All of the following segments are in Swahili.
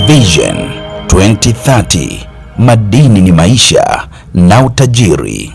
Vision 2030, madini ni maisha na utajiri.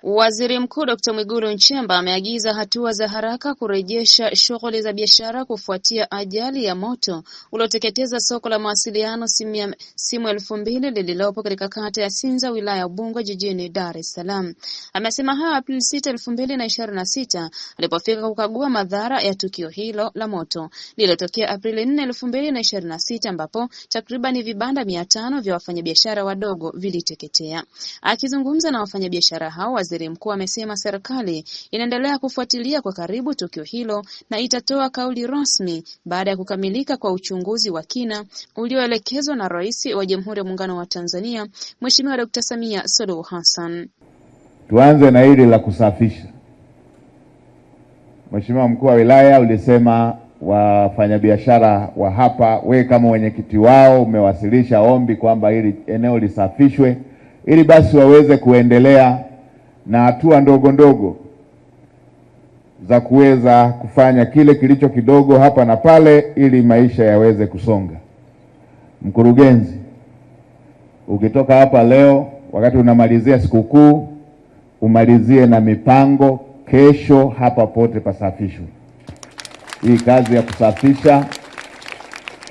Waziri Mkuu Dr. Mwigulu Nchemba ameagiza hatua za haraka kurejesha shughuli za biashara kufuatia ajali ya moto ulioteketeza soko la mawasiliano simu 2000 lililopo katika kata ya Sinza wilaya ya Ubungo jijini Dar es Salaam. Amesema hayo Aprili 6, 2026 alipofika kukagua madhara ya tukio hilo la moto lililotokea Aprili 4, 2026 ambapo takriban vibanda 500 vya wafanyabiashara wadogo viliteketea. Akizungumza na wafanyabiashara hao, Waziri Mkuu amesema serikali inaendelea kufuatilia kwa karibu tukio hilo na itatoa kauli rasmi baada ya kukamilika kwa uchunguzi wa kina ulioelekezwa na Rais wa Jamhuri ya Muungano wa Tanzania, Mheshimiwa Dr. Samia Suluhu Hassan. Tuanze na hili la kusafisha. Mheshimiwa Mkuu wa Wilaya, ulisema wafanyabiashara wa hapa, we kama mwenyekiti wao umewasilisha ombi kwamba hili eneo lisafishwe ili basi waweze kuendelea na hatua ndogo ndogo za kuweza kufanya kile kilicho kidogo hapa na pale ili maisha yaweze kusonga. Mkurugenzi, ukitoka hapa leo wakati unamalizia sikukuu, umalizie na mipango, kesho hapa pote pasafishwe. Hii kazi ya kusafisha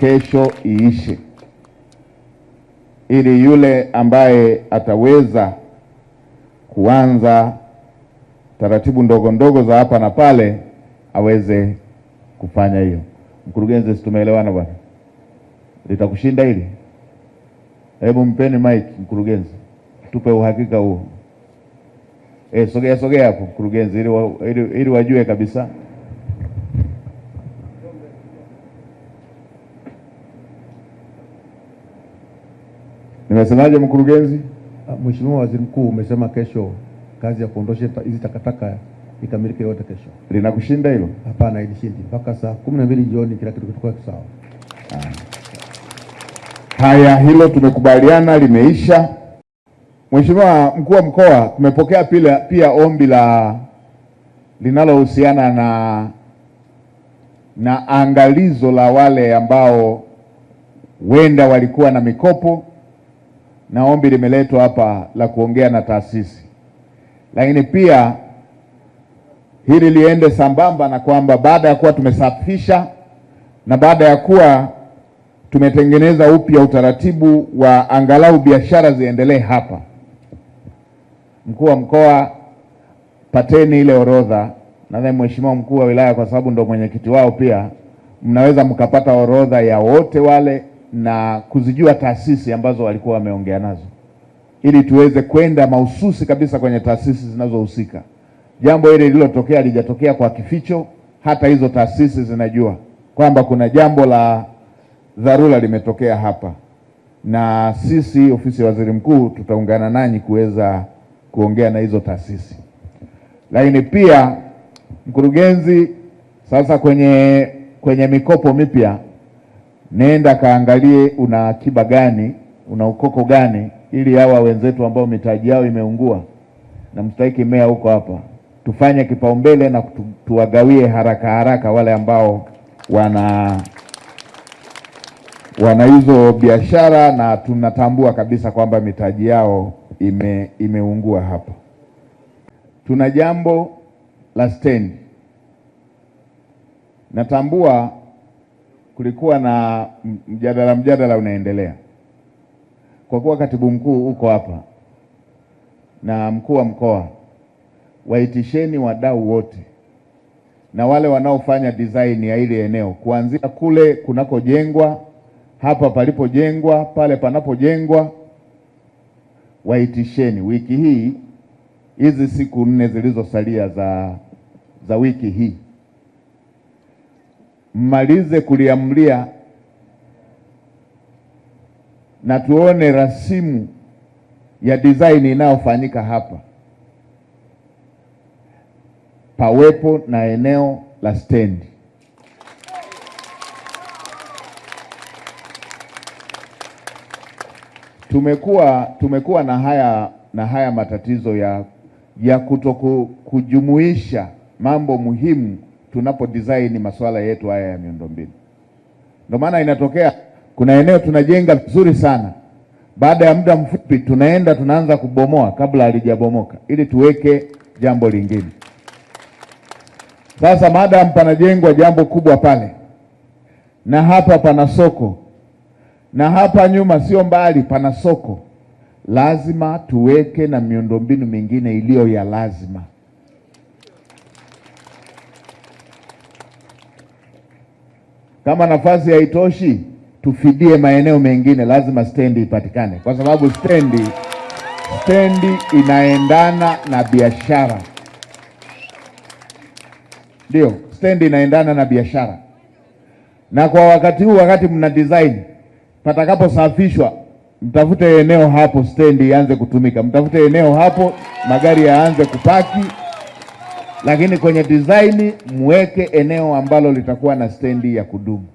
kesho iishe, ili yule ambaye ataweza kuanza taratibu ndogo ndogo za hapa na pale aweze kufanya hiyo. Mkurugenzi, tumeelewana bwana? Litakushinda hili? Hebu mpeni mic mkurugenzi, tupe uhakika huo. Sogea hapo mkurugenzi, ili wajue kabisa. Nimesemaje mkurugenzi? Mheshimiwa Waziri Mkuu, umesema kesho kazi ya kuondosha hizi takataka ikamilike yote kesho. Linakushinda hilo? Hapana, ilishindi. Mpaka saa 12 jioni kila kitu kitakuwa sawa. Haya, hilo tumekubaliana, limeisha. Mheshimiwa Mkuu wa Mkoa, tumepokea pia ombi linalohusiana na angalizo la wale ambao wenda walikuwa na mikopo, na ombi limeletwa hapa la kuongea na taasisi. Lakini pia hili liende sambamba na kwamba baada ya kuwa tumesafisha na baada ya kuwa tumetengeneza upya utaratibu wa angalau biashara ziendelee hapa, Mkuu wa Mkoa, pateni ile orodha. Nadhani Mheshimiwa Mkuu wa Wilaya, kwa sababu ndo mwenyekiti wao, pia mnaweza mkapata orodha ya wote wale na kuzijua taasisi ambazo walikuwa wameongea nazo, ili tuweze kwenda mahususi kabisa kwenye taasisi zinazohusika. Jambo hili lililotokea lijatokea kwa kificho, hata hizo taasisi zinajua kwamba kuna jambo la dharura limetokea hapa, na sisi ofisi ya Waziri Mkuu tutaungana nanyi kuweza kuongea na hizo taasisi. Lakini pia mkurugenzi, sasa kwenye mikopo mipya, nenda kaangalie una akiba gani, una ukoko gani, ili hawa wenzetu ambao mitaji yao imeungua na mstahiki meya huko hapa, tufanye kipaumbele na tuwagawie haraka wale ambao wana hizo biashara na tunatambua kabisa kwamba mitaji yao imeungua hapa. Tuna jambo la stendi. Natambua kulikuwa na mjadala unaendelea. Kwa kuwa katibu mkuu uko hapa na mkuu wa mkoa, waitisheni wadau wote na wale wanaofanya design ya ile eneo, kuanzia kule kunakojengwa, hapa palipojengwa, pale panapojengwa, waitisheni wiki hii, hizi siku 4 zilizosalia za wiki hii, mmalize kuliamlia na tuone rasimu ya design inayofanyika hapa, pawepo na eneo la stendi. Tumekuwa na haya matatizo ya kujumuisha mambo muhimu tunapo design masuala yetu haya ya miundombinu. Ndio maana inatokea Kuna eneo tunajenga vizuri sana, baada ya muda mfupi tunaanza kubomoa kabla halijabomoka, ili tuweke jambo lingine. Sasa madam panajengwa jambo kubwa pale, na hapa pana soko, na hapa nyuma sio mbali pana soko, lazima tuweke na miundombinu mingine iliyo ya lazima. Kama nafasi haitoshi, tufidie maeneo mengine, lazima stendi ipatikane, kwa sababu stendi inaendana na biashara. Ndio, stendi inaendana na biashara. Na kwa wakati huu, wakati mna design, patakaposafishwa, mtafute eneo hapo stendi ianze kutumika, mtafute eneo hapo magari yaanze kupaki, lakini kwenye design muweke eneo ambalo litakuwa na stendi ya kudumu.